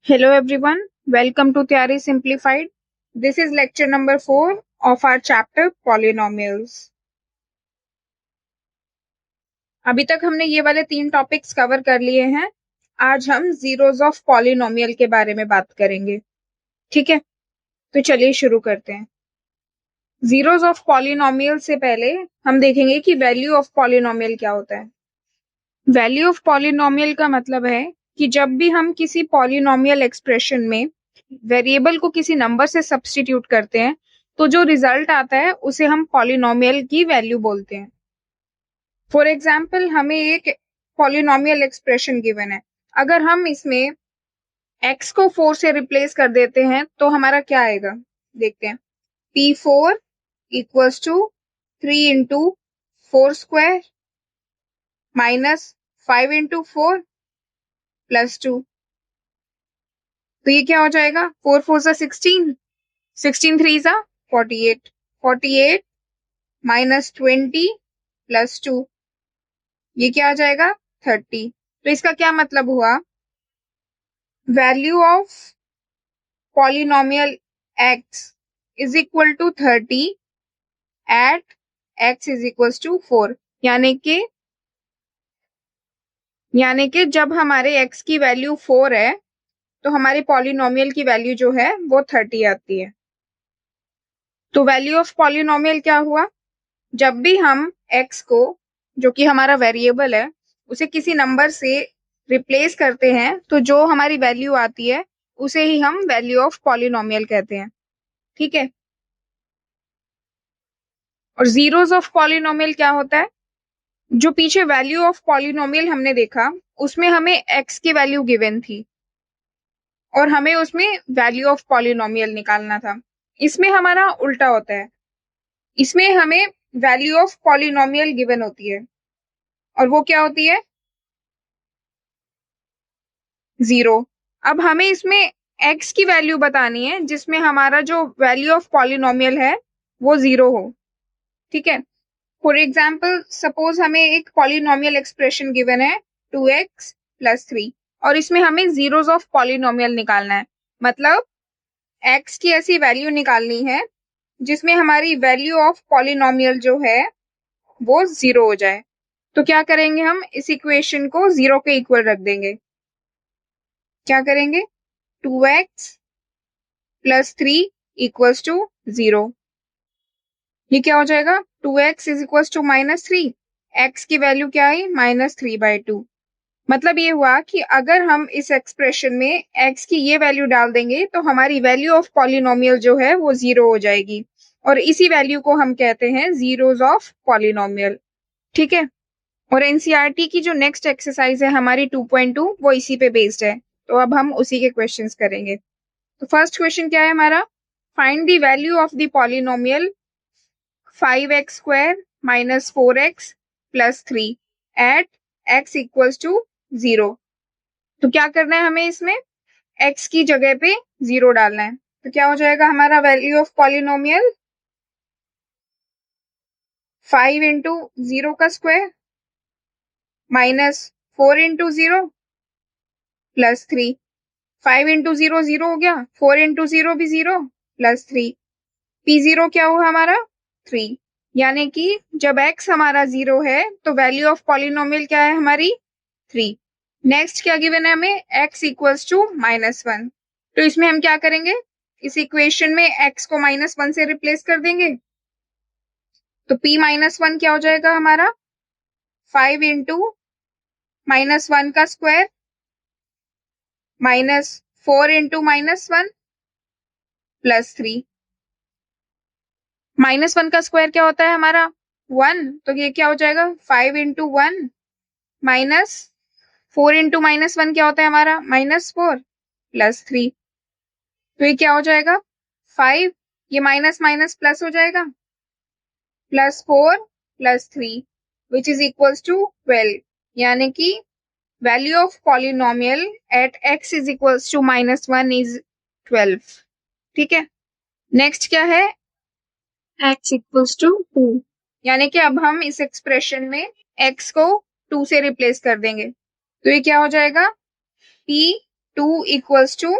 Hello everyone, welcome to Theory Simplified. This is lecture number 4 of our chapter Polynomials. अभी तक हमने ये वाले 3 टॉपिक्स कवर कर लिए हैं. आज हम जीरोस ऑफ पॉलिनोमियल के बारे में बात करेंगे. ठीक है, तो चलिए शुरू करते हैं. जीरोस ऑफ पॉलिनोमियल से पहले हम देखेंगे कि वैल्यू ऑफ पॉलिनोमियल क्या होता है. वैल्यू ऑफ पॉलिनोमियल का मतलब है कि जब भी हम किसी पॉलिनोमियल एक्सप्रेशन में वेरिएबल को किसी नंबर से सब्स्टिट्यूट करते हैं तो जो रिजल्ट आता है उसे हम पॉलिनोमियल की वैल्यू बोलते हैं. फॉर एग्जाम्पल, हमें एक पॉलिनोमियल एक्सप्रेशन गिवन है. अगर हम इसमें x को 4 से रिप्लेस कर देते हैं तो हमारा क्या आएगा, देखते हैं. P4 equals to 3 into 4 square minus 5 into 4 plus 2. तो ये क्या हो जाएगा, 4 4 सा 16, 16 3 सा 48, 48 माइनस 20 प्लस 2, ये क्या आ जाएगा 30. तो इसका क्या मतलब हुआ, value of polynomial x is equal to 30 at x is equal to 4. यानी कि जब हमारे x की वैल्यू 4 है तो हमारे पॉलिनोमियल की वैल्यू जो है वो 30 आती है. तो वैल्यू ऑफ पॉलिनोमियल क्या हुआ, जब भी हम x को, जो कि हमारा वेरिएबल है, उसे किसी नंबर से रिप्लेस करते हैं तो जो हमारी वैल्यू आती है उसे ही हम वैल्यू ऑफ पॉलिनोमियल कहते हैं. ठीक है, और जीरोस ऑफ पॉलिनोमियल क्या होता है, जो पीछे वैल्यू ऑफ पॉलिनोमियल हमने देखा उसमें हमें x की वैल्यू गिवन थी और हमें उसमें वैल्यू ऑफ पॉलिनोमियल निकालना था. इसमें हमारा उल्टा होता है, इसमें हमें वैल्यू ऑफ पॉलिनोमियल गिवन होती है और वो क्या होती है, 0. अब हमें इसमें x की वैल्यू बतानी है जिसमें हमारा जो वैल्यू ऑफ पॉलिनोमियल है वो 0 हो. ठीक है, फॉर एग्जाम्पल सपोज हमें एक पॉलिनोमियल एक्सप्रेशन गिवन है 2x प्लस 3 और इसमें हमें जीरोस ऑफ पॉलिनोमियल निकालना है. मतलब x की ऐसी वैल्यू निकालनी है जिसमें हमारी वैल्यू ऑफ पॉलिनोमियल जो है वो 0 हो जाए. तो क्या करेंगे, हम इस इक्वेशन को 0 के इक्वल रख देंगे. क्या करेंगे, 2x प्लस 3 इक्वल्स टू 0. ये क्या हो जाएगा, 2x is equals to minus 3, x की वैल्यू क्या आई -3/2. मतलब ये हुआ कि अगर हम इस एक्सप्रेशन में x की ये वैल्यू डाल देंगे तो हमारी वैल्यू ऑफ पॉलिनोमियल जो है वो 0 हो जाएगी और इसी वैल्यू को हम कहते हैं जीरोस ऑफ पॉलिनोमियल. ठीक है, और एनसीईआरटी की जो नेक्स्ट एक्सरसाइज है हमारी 2.2 वो इसी पे बेस्ड है, तो अब हम उसी के क्वेश्चंस करेंगे. तो फर्स्ट क्वेश्चन क्या है हमारा, find the value of the polynomial 5x square minus 4x plus 3 at x equals to 0. तो क्या करना है, हमें इसमें x की जगह पे 0 डालना है. तो क्या हो जाएगा हमारा वैल्यू ऑफ पॉलिनोमियल, 5 इंटू 0 का square minus 4 into 0 plus 3. 5 into 0 0 हो गया, 4 इंटू 0 भी 0 प्लस 3. P0 क्या हुआ हमारा 3. यानी कि जब x हमारा 0 है तो वैल्यू ऑफ पॉलिनोमियल क्या है हमारी 3. नेक्स्ट क्या गिवन है हमें, x इक्वल्स टू -1. तो इसमें हम क्या करेंगे, इस इक्वेशन में x को -1 से रिप्लेस कर देंगे. तो p-1 क्या हो जाएगा हमारा, 5 इंटू -1 का स्क्वायर माइनस 4 इंटू -1 प्लस 3. -1 का स्क्वायर क्या होता है हमारा 1, तो ये क्या हो जाएगा 5 इंटू 1 माइनस 4 इंटू -1 क्या होता है हमारा -4 प्लस 3. तो ये क्या हो जाएगा 5, ये माइनस माइनस प्लस हो जाएगा, plus 4 plus 3 which is equals to 12. यानी कि value of polynomial at x is equals to -1 is 12. ठीक है, नेक्स्ट क्या है, x इक्वल्स टू 2. यानी कि अब हम इस एक्सप्रेशन में x को 2 से रिप्लेस कर देंगे. तो ये क्या हो जाएगा, p 2 इक्वल्स टू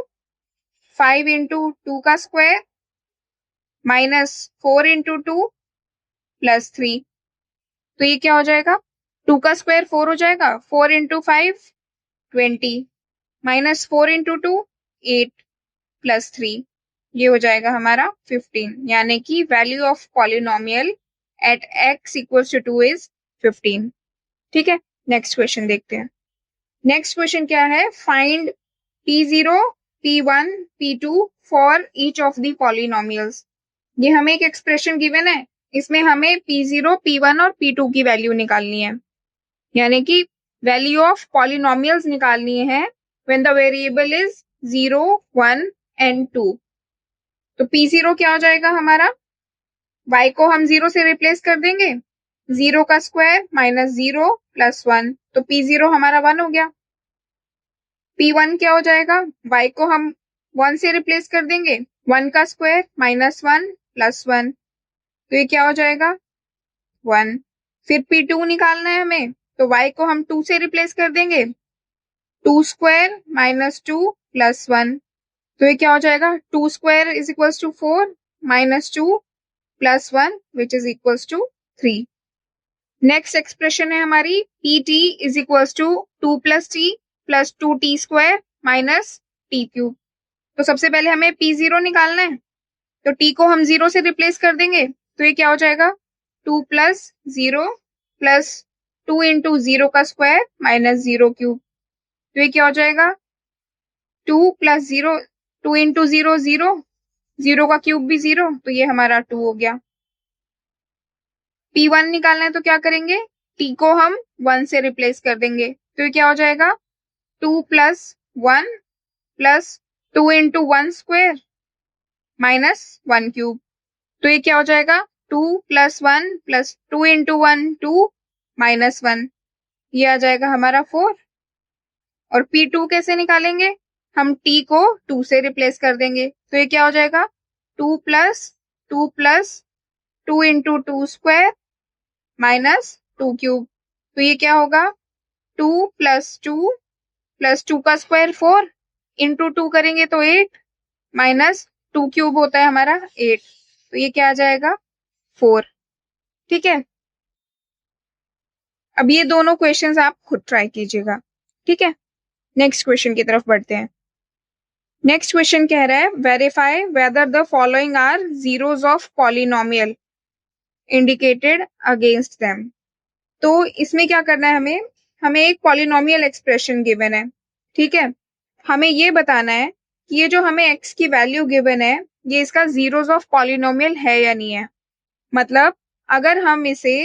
5 इंटू 2 का स्क्वायर माइनस 4 इंटू 2 प्लस 3। तो ये क्या हो जाएगा, 2 का स्क्वायर 4 हो जाएगा, 4 इंटू 5 20 माइनस 4 इंटू 2 8 प्लस 3, ये हो जाएगा हमारा 15। यानी कि value of polynomial at x equals to 2 is 15। ठीक है, नेक्स्ट क्वेश्चन देखते हैं। नेक्स्ट क्वेश्चन क्या है, find p0 p1 p2 for each of the polynomials. ये हमें एक एक्सप्रेशन गिवन है, इसमें हमें p0 p1 और p2 की वैल्यू निकालनी है, यानी कि वैल्यू ऑफ पॉलिनोमियल्स निकालनी है when the variable is 0 1 and 2। तो p0 क्या हो जाएगा हमारा, y को हम 0 से रिप्लेस कर देंगे, 0 का स्क्वायर माइनस 0 प्लस 1, तो p0 हमारा 1 हो गया। p1 क्या हो जाएगा, y को हम 1 से रिप्लेस कर देंगे, 1 का स्क्वायर माइनस 1 प्लस 1, तो ये क्या हो जाएगा 1। फिर p2 निकालना है हमें, तो y को हम 2 से रिप्लेस कर देंगे, 2 स्क्वायर माइनस 2 प्लस 1, तो ये क्या हो जाएगा 2 square is equals to 4 minus 2 plus 1 which is equals to 3। Next expression है हमारी pt is equals to 2 plus t plus 2t square minus t cube. तो सबसे पहले हमें p0 निकालना है, तो t को हम 0 से रिप्लेस कर देंगे, तो ये क्या हो जाएगा 2 प्लस 0 प्लस 2 इंटू 0 का स्क्वायर माइनस 0 क्यूब, तो ये क्या हो जाएगा 2 प्लस 0, 2 इंटू 0 0, 0 का क्यूब भी 0, तो ये हमारा 2 हो गया। p1 निकालना है तो क्या करेंगे, t को हम 1 से रिप्लेस कर देंगे, तो ये क्या हो जाएगा 2 plus 1 plus 2 into 1 square minus 1 cube, तो ये क्या हो जाएगा 2 प्लस 1 प्लस 2 इंटू 1 2 माइनस 1, ये आ जाएगा हमारा 4। और p2 कैसे निकालेंगे, हम t को 2 से रिप्लेस कर देंगे, तो ये क्या हो जाएगा 2 plus 2 plus 2 into 2 square minus 2 cube, तो ये क्या होगा 2 प्लस 2 का स्क्वायर 4 इंटू 2 करेंगे तो 8 माइनस 2 क्यूब होता है हमारा 8, तो ये क्या आ जाएगा 4। ठीक है, अब ये दोनों क्वेश्चंस आप खुद ट्राई कीजिएगा। ठीक है, नेक्स्ट क्वेश्चन की तरफ बढ़ते हैं। नेक्स्ट क्वेश्चन कह रहा है verify whether the following are zeros of polynomial indicated against them. तो इसमें क्या करना है, हमें हमें एक पॉलिनोमियल एक्सप्रेशन गिवन है, ठीक है, हमें ये बताना है कि ये जो हमें x की वैल्यू गिवन है ये इसका जीरोस ऑफ पॉलिनोमियल है या नहीं है। मतलब अगर हम इसे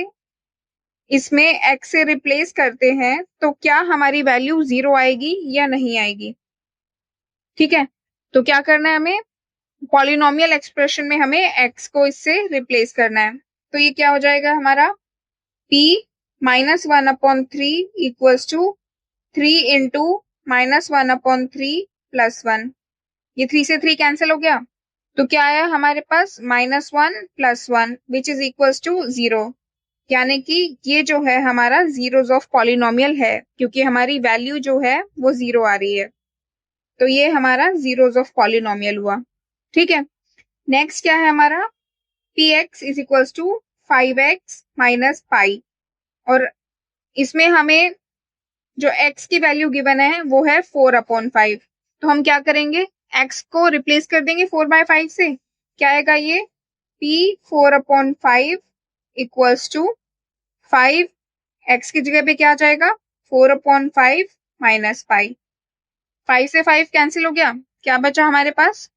इसमें x से रिप्लेस करते हैं तो क्या हमारी वैल्यू 0 आएगी या नहीं आएगी। ठीक है, तो क्या करना है, हमें पॉलिनोमियल एक्सप्रेशन में हमें x को इससे रिप्लेस करना है, तो ये क्या हो जाएगा हमारा p minus 1/3 equals to 3 into minus 1/3 plus 1, ये 3 से 3 कैंसिल हो गया, तो क्या आया हमारे पास -1 plus 1 which is equals to 0। यानी कि ये जो है हमारा जीरोस ऑफ पॉलिनोमियल है, क्योंकि हमारी वैल्यू जो है वो 0 आ रही है, तो ये हमारा जीरोस ऑफ पॉलिनोमियल हुआ। ठीक है, नेक्स्ट क्या है हमारा px is equals to 5x minus pi, और इसमें हमें जो x की वैल्यू गिवन है वो है 4/5, तो हम क्या करेंगे x को रिप्लेस कर देंगे 4/5 से, क्या आएगा ये p 4/5 इक्वल्स टू 5, x की जगह पे क्या आ जाएगा 4/5 माइनस पाई, 5 से 5 कैंसिल हो गया, क्या बचा हमारे पास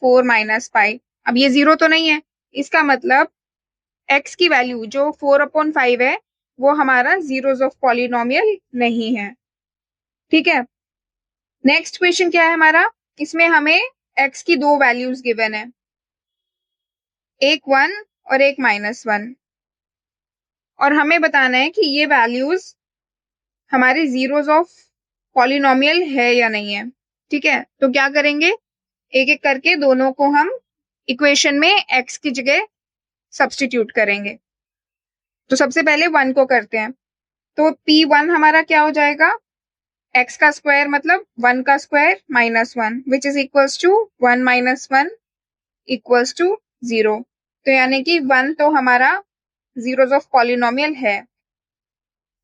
4 माइनस पाई। अब ये 0 तो नहीं है, इसका मतलब x की वैल्यू जो 4/5 है वो हमारा जीरोस ऑफ पॉलिनोमियल नहीं है। ठीक है, नेक्स्ट क्वेश्चन क्या है हमारा, इसमें हमें x की दो वैल्यूज गिवन है, एक 1 और एक -1, और हमें बताना है कि ये वैल्यूज हमारी जीरोस ऑफ पॉलिनोमियल है या नहीं है। ठीक है, तो क्या करेंगे एक एक करके दोनों को हम इक्वेशन में x की जगह सब्स्टिट्यूट करेंगे। तो सबसे पहले 1 को करते हैं, तो p1 हमारा क्या हो जाएगा एक्स का स्क्वायर मतलब 1 का square minus 1 which is equals to 1 minus 1 equals to 0। तो यानी कि 1 तो हमारा जीरोस ऑफ पॉलिनोमियल है।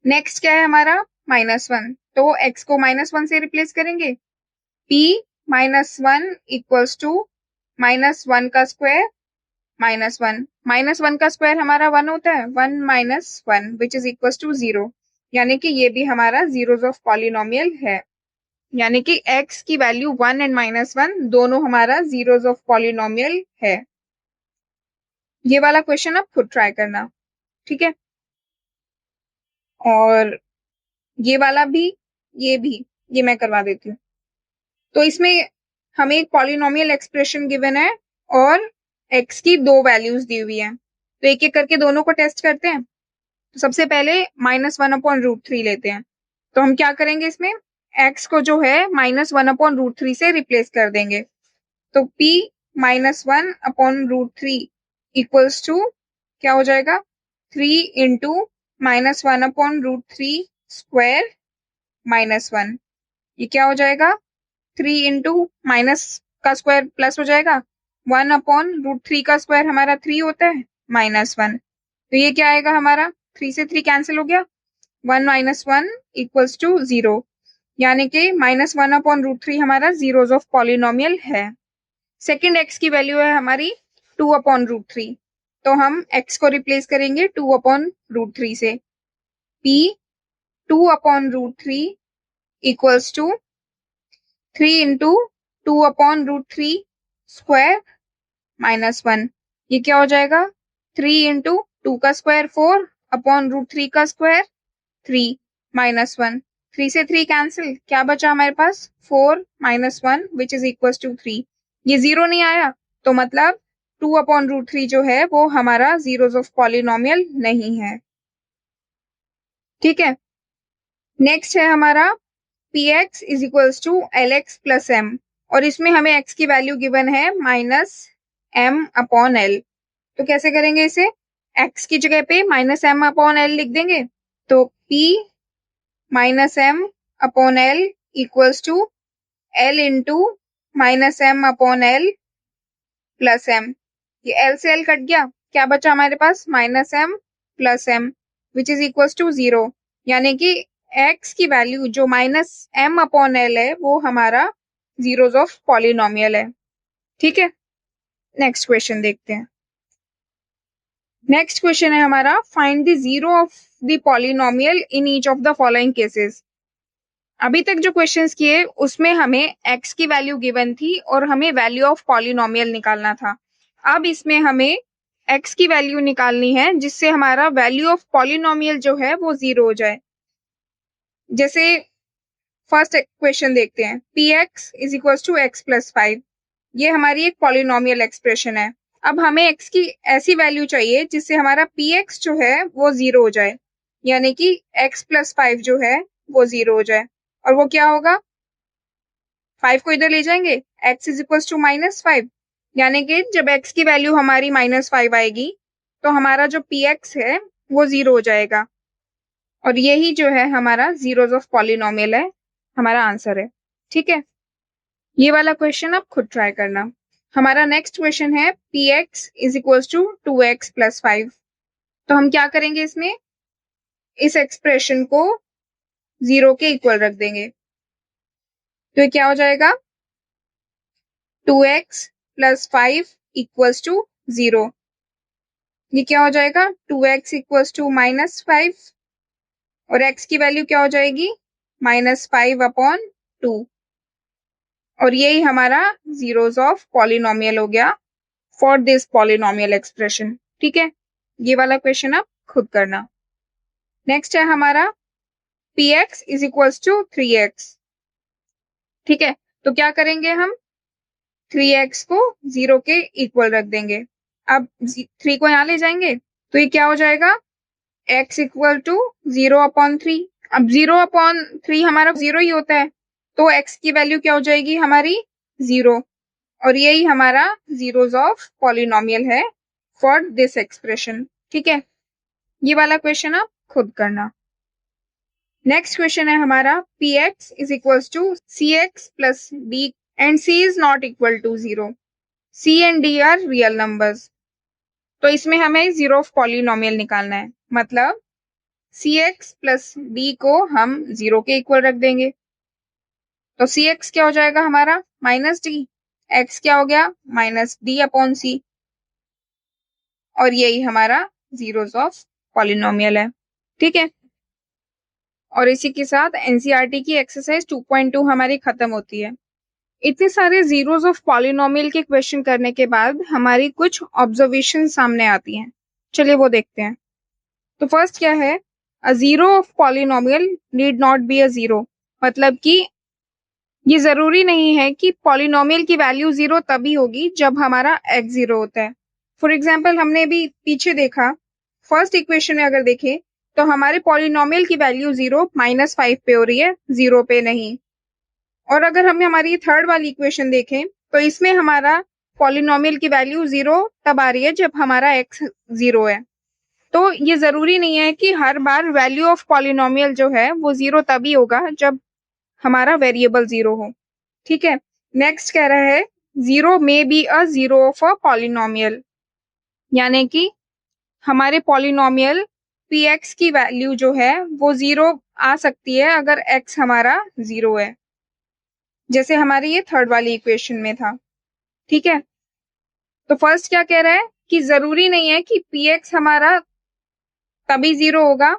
नेक्स्ट क्या है हमारा -1, तो एक्स को -1 से रिप्लेस करेंगे। p -1 इक्वल्स टू -1 का स्क्वायर -1 -1 का स्क्वायर हमारा 1 होता है, 1 minus 1 which is equals to 0। यानी कि ये भी हमारा जीरोस ऑफ पॉलिनोमियल है। यानी कि x की वैल्यू 1 एंड -1 दोनों हमारा जीरोस ऑफ पॉलिनोमियल है। ये वाला क्वेश्चन आप खुद ट्राई करना, ठीक है। और ये वाला भी, ये भी, ये मैं करवा देती हूँ। तो इसमें हमें एक पॉलिनोमियल एक्सप्रेशन गिवन है और x की दो वैल्यूज दी हुई है, तो एक एक करके दोनों को टेस्ट करते हैं। तो सबसे पहले -1/√3 लेते हैं। तो हम क्या करेंगे, इसमें x को जो है -1/√3 से रिप्लेस कर देंगे। तो p -1/√3 इक्वल्स टू क्या हो जाएगा, 3 इंटू -1/√3 स्क्वायर -1। ये क्या हो जाएगा, 3 इंटू माइनस का स्क्वायर प्लस हो जाएगा, 1/√3 का स्क्वायर हमारा 3 होता है -1। तो ये क्या आएगा हमारा, 3 से 3 कैंसिल हो गया, 1 माइनस 1 इक्वल्स टू 0। यानी कि -1/√3 हमारा जीरोस ऑफ पॉलिनोमियल है। सेकेंड एक्स की वैल्यू है हमारी 2/√3, तो हम एक्स को रिप्लेस करेंगे 2/√3 से। p 2/√3 equals to 3 into 2/√3 square -1। ये क्या हो जाएगा, 3 इंटू 2 का स्क्वायर 4/√3 का स्क्वायर 3 -1। 3 से 3 कैंसिल, क्या बचा हमारे पास, 4 -1 विच इज इक्वल टू 3। ये 0 नहीं आया, तो मतलब 2/√3 जो है वो हमारा जीरोस ऑफ पॉलिनोमियल नहीं है, ठीक है। नेक्स्ट है हमारा px is equals to lx plus m, और इसमें हमें x की वैल्यू गिवन है -m/l। तो कैसे करेंगे इसे, x की जगह पे -m/l लिख देंगे। तो p -m/l equals to l into -m/l plus m। ये l से l कट गया, क्या बचा हमारे पास, -m plus m which is equals to 0। यानी कि x की वैल्यू जो -m/l है वो हमारा जीरोस ऑफ पॉलिनोमियल है, ठीक है। नेक्स्ट क्वेश्चन देखते हैं। नेक्स्ट क्वेश्चन है हमारा, find the zero of the polynomial in each of the following cases. अभी तक जो क्वेश्चंस किए उसमें हमें x की वैल्यू गिवन थी और हमें वैल्यू ऑफ पॉलिनोमियल निकालना था। अब इसमें हमें x की वैल्यू निकालनी है जिससे हमारा वैल्यू ऑफ पॉलिनोमियल जो है वो 0 हो जाए। जैसे फर्स्ट क्वेश्चन देखते हैं, px is equal to x plus 5। ये हमारी एक पॉलिनोमियल एक्सप्रेशन है। अब हमें x की ऐसी वैल्यू चाहिए जिससे हमारा px जो है वो 0 हो जाए, यानी कि x प्लस 5 जो है वो 0 हो जाए। और वो क्या होगा, 5 को इधर ले जाएंगे, x इज इक्वल टू -5, यानी कि जब x की वैल्यू हमारी -5 आएगी तो हमारा जो px है वो 0 हो जाएगा। और यही जो है हमारा जीरोस ऑफ पॉलिनोमियल है, हमारा आंसर है, ठीक है। ये वाला क्वेश्चन आप खुद ट्राई करना। हमारा नेक्स्ट क्वेश्चन है px is equal to 2x plus 5। तो हम क्या करेंगे, इसमें इस एक्सप्रेशन को 0 के इक्वल रख देंगे। तो ये क्या हो जाएगा, 2x प्लस 5 इक्वल्स टू 0। ये क्या हो जाएगा, 2x इक्वल्स टू -5 और x की वैल्यू क्या हो जाएगी, -5/2। और यही हमारा जीरोस ऑफ पॉलिनोमियल हो गया फॉर दिस पॉलिनोमियल एक्सप्रेशन, ठीक है। ये वाला क्वेश्चन आप खुद करना। नेक्स्ट है हमारा px is equals to 3x, ठीक है। तो क्या करेंगे हम, 3x को 0 के इक्वल रख देंगे। अब 3 को यहाँ ले जाएंगे तो ये क्या हो जाएगा, x इक्वल टू 0/3। अब 0/3 हमारा 0 ही होता है, तो x की वैल्यू क्या हो जाएगी हमारी 0। और यही हमारा जीरोस ऑफ पॉलिनोमियल है फॉर दिस एक्सप्रेशन, ठीक है। ये वाला क्वेश्चन आप खुद करना। नेक्स्ट क्वेश्चन है हमारा P X is equal to C X plus D and C is not equal to 0। C and D are real numbers. तो इसमें हमें जीरो ऑफ पॉलिनोमियल निकालना है, मतलब सी एक्स प्लस डी को हम 0 के इक्वल रख देंगे। तो सी एक्स क्या हो जाएगा हमारा माइनस डी, एक्स क्या हो गया माइनस डी अपॉन सी, और यही हमारा जीरोस ऑफ पॉलिनोमियल है। ठीक है, और इसी के साथ एनसीईआरटी की एक्सरसाइज 2.2 हमारी खत्म होती है। इतने सारे जीरोस ऑफ पॉलिनोमियल के क्वेश्चन करने के बाद हमारी कुछ ऑब्जर्वेशन सामने आती हैं। चलिए वो देखते हैं। तो फर्स्ट क्या है, a zero of polynomial need not be a zero, मतलब कि ये जरूरी नहीं है कि पॉलिनोमियल की वैल्यू 0 तभी होगी जब हमारा x 0 होता है। फॉर एग्जाम्पल हमने भी पीछे देखा, फर्स्ट इक्वेशन में अगर देखें तो हमारे पॉलिनोमियल की वैल्यू 0 -5 पे हो रही है, 0 पे नहीं। और अगर हमें हमारी थर्ड वाली इक्वेशन देखें तो इसमें हमारा पॉलिनोमियल की वैल्यू 0 तब आ रही है जब हमारा x 0 है। तो ये जरूरी नहीं है कि हर बार वैल्यू ऑफ पॉलिनोमियल जो है वो 0 तभी होगा जब हमारा वेरिएबल 0 हो। ठीक है, नेक्स्ट कह रहा है zero may be a zero of a polynomial, यानी कि हमारे पॉलिनोमियल पी एक्स की वैल्यू जो है वो 0 आ सकती है अगर x हमारा 0 है, जैसे हमारी ये थर्ड वाली इक्वेशन में था। ठीक है, तो फर्स्ट क्या कह रहा है कि जरूरी नहीं है कि पी एक्स हमारा तभी 0 होगा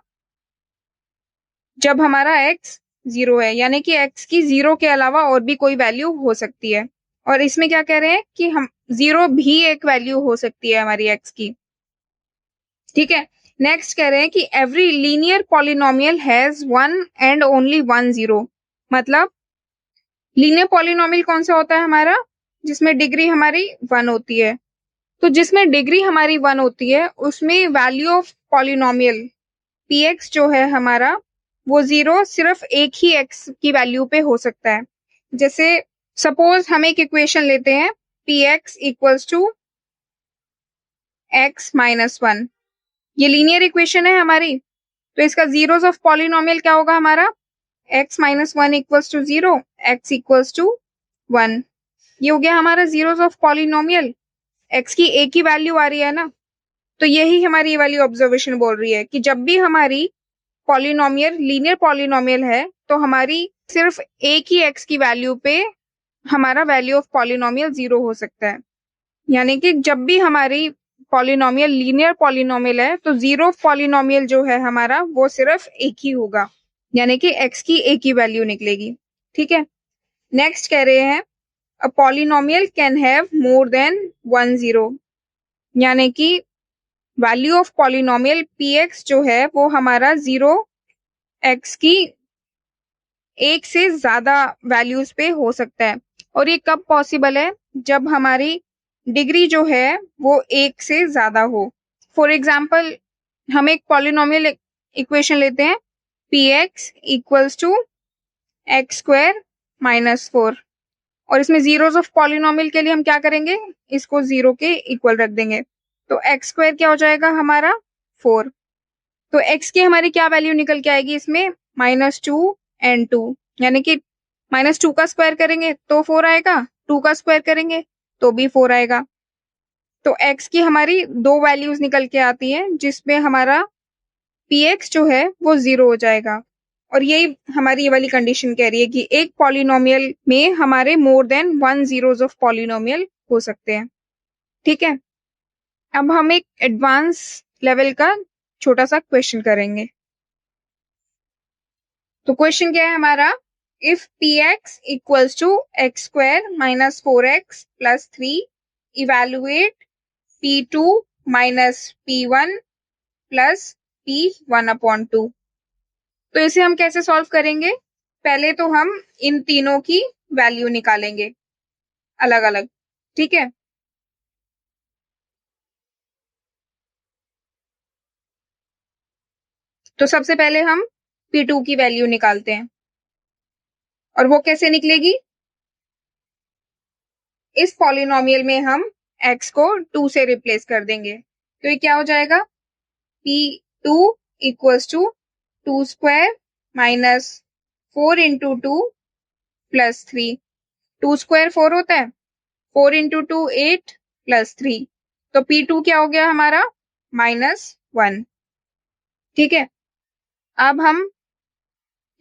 जब हमारा x 0 है, यानी कि x की 0 के अलावा और भी कोई वैल्यू हो सकती है। और इसमें क्या कह रहे हैं कि हम 0 भी एक वैल्यू हो सकती है हमारी x की। ठीक है, नेक्स्ट कह रहे हैं कि every linear polynomial has one and only one zero, मतलब लीनियर पॉलिनोमियल कौन सा होता है हमारा जिसमें डिग्री हमारी 1 होती है। तो जिसमें डिग्री हमारी 1 होती है उसमें value of polynomial P x जो है हमारा वो 0 सिर्फ एक ही x की वैल्यू पे हो सकता है। जैसे सपोज हम एक इक्वेशन लेते हैं P X equals to X minus 1, ये लीनियर इक्वेशन है हमारी। तो इसका जीरोस ऑफ पॉलिनोमियल क्या होगा हमारा x minus 1 equals to 0, x equals to 1। ये हो गया हमारा जीरोस ऑफ पॉलिनोमियल, x की एक ही वैल्यू आ रही है ना। तो यही हमारी ये वाली ऑब्जर्वेशन बोल रही है कि जब भी हमारी पॉलिनोमियल लीनियर पॉलिनोमियल है तो हमारी सिर्फ एक ही x की वैल्यू पे हमारा वैल्यू ऑफ पॉलिनोमियल 0 हो सकता है, यानी कि जब भी हमारी पॉलिनोमियल लीनियर पॉलिनोमियल है तो जीरो पॉलिनोमियल जो है हमारा वो सिर्फ एक ही होगा, यानी कि x की एक ही वैल्यू निकलेगी। ठीक है, नेक्स्ट कह रहे हैं a polynomial can have more than one zero, यानी कि value of polynomial P x जो है वो हमारा 0 x की एक से ज्यादा वैल्यूज पे हो सकता है। और ये कब पॉसिबल है, जब हमारी डिग्री जो है वो एक से ज्यादा हो। फॉर एग्जाम्पल हम एक पॉलिनोमियल इक्वेशन लेते हैं P X equals to X square minus 4, और इसमें जीरोस ऑफ पॉलिनोमियल के लिए हम क्या करेंगे, इसको 0 के इक्वल रख देंगे। तो एक्स स्क्वायर क्या हो जाएगा हमारा 4। तो x की हमारी क्या वैल्यू निकल के आएगी इसमें -2 एंड 2, यानी कि -2 का स्क्वायर करेंगे तो 4 आएगा, 2 का स्क्वायर करेंगे तो भी 4 आएगा। तो x की हमारी दो वैल्यूज निकल के आती हैं जिसमें हमारा px जो है वो 0 हो जाएगा। और यही हमारी ये वाली कंडीशन कह रही है कि एक पॉलिनोमियल में हमारे more than one zeros of polynomial हो सकते हैं। ठीक है, अब हम एक एडवांस लेवल का छोटा सा क्वेश्चन करेंगे। तो क्वेश्चन क्या है हमारा, if P X equals to X square minus 4x plus 3, evaluate p2 minus p1 plus p1 upon 2। तो इसे हम कैसे सॉल्व करेंगे, पहले तो हम इन तीनों की वैल्यू निकालेंगे अलग अलग। ठीक है, तो सबसे पहले हम p2 की वैल्यू निकालते हैं, और वो कैसे निकलेगी, इस पॉलिनोमियल में हम x को 2 से रिप्लेस कर देंगे। तो ये क्या हो जाएगा p2 equals to 2 square minus 4 into 2 plus 3। 2 square 4 होता है, 4 इंटू 2 8 प्लस 3। तो P2 क्या हो गया हमारा? -1। ठीक है, अब हम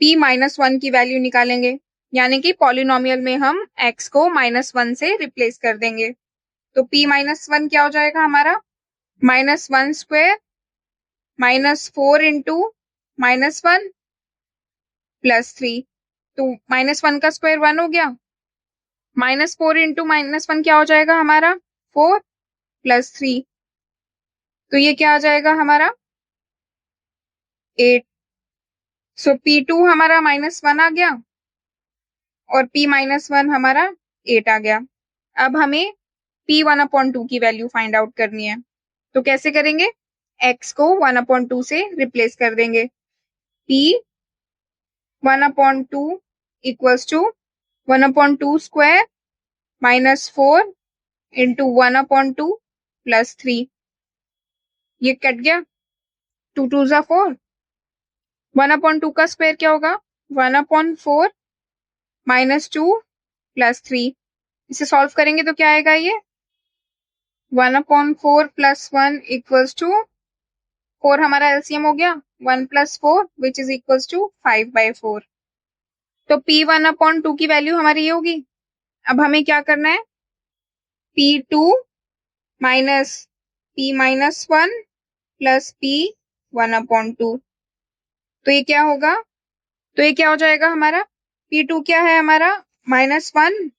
P-1 की वैल्यू निकालेंगे, यानी कि पॉलिनोमियल में हम x को -1 से रिप्लेस कर देंगे। तो P-1 क्या हो जाएगा हमारा? -1 स्क्वायर -4 इंटू -1 प्लस 3। तो -1 का स्क्वायर 1 हो गया। -4 इंटू -1 क्या हो जाएगा हमारा? 4 प्लस 3। तो ये क्या आ जाएगा हमारा? 8। सो P2 हमारा -1 आ गया और P-1 हमारा 8 आ गया। अब हमें P1/2 की वैल्यू फाइंड आउट करनी है। तो कैसे करेंगे? x को 1/2 से रिप्लेस कर देंगे। P1/2 equals to 1/2 square -4 into 1/2 plus 3। ये कट गया, 2 2 जा 4। 1/2 का स्क्वायर क्या होगा? 1/4 -2 प्लस 3। इसे सॉल्व करेंगे तो क्या आएगा? ये 1/4 प्लस 1 इक्वल्स टू 4 हमारा एलसीएम हो गया, 1 plus 4 which is equals to 5/4। तो P1/2 की वैल्यू हमारी ये होगी। अब हमें क्या करना है? P2 minus P-1 plus P1/2। तो ये क्या होगा? तो ये क्या हो जाएगा हमारा? P2 क्या है हमारा? -1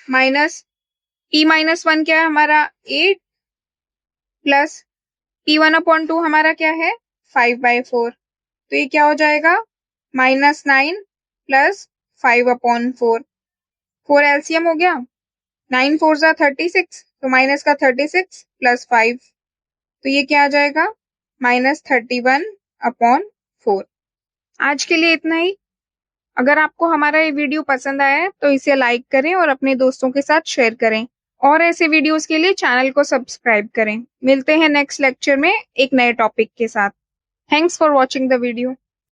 माइनस P-1 क्या है हमारा? 8 प्लस P1/2 हमारा क्या है? 5/4। तो ये क्या हो जाएगा? -9 प्लस 5/4। 4 एलसीएम हो गया, 9 4 जा 36, तो माइनस का 36 प्लस 5। तो ये क्या आ जाएगा? -31/4। आज के लिए इतना ही। अगर आपको हमारा ये वीडियो पसंद आया है तो इसे लाइक करें और अपने दोस्तों के साथ शेयर करें, और ऐसे वीडियोस के लिए चैनल को सब्सक्राइब करें। मिलते हैं नेक्स्ट लेक्चर में एक नए टॉपिक के साथ। Thanks for watching the video.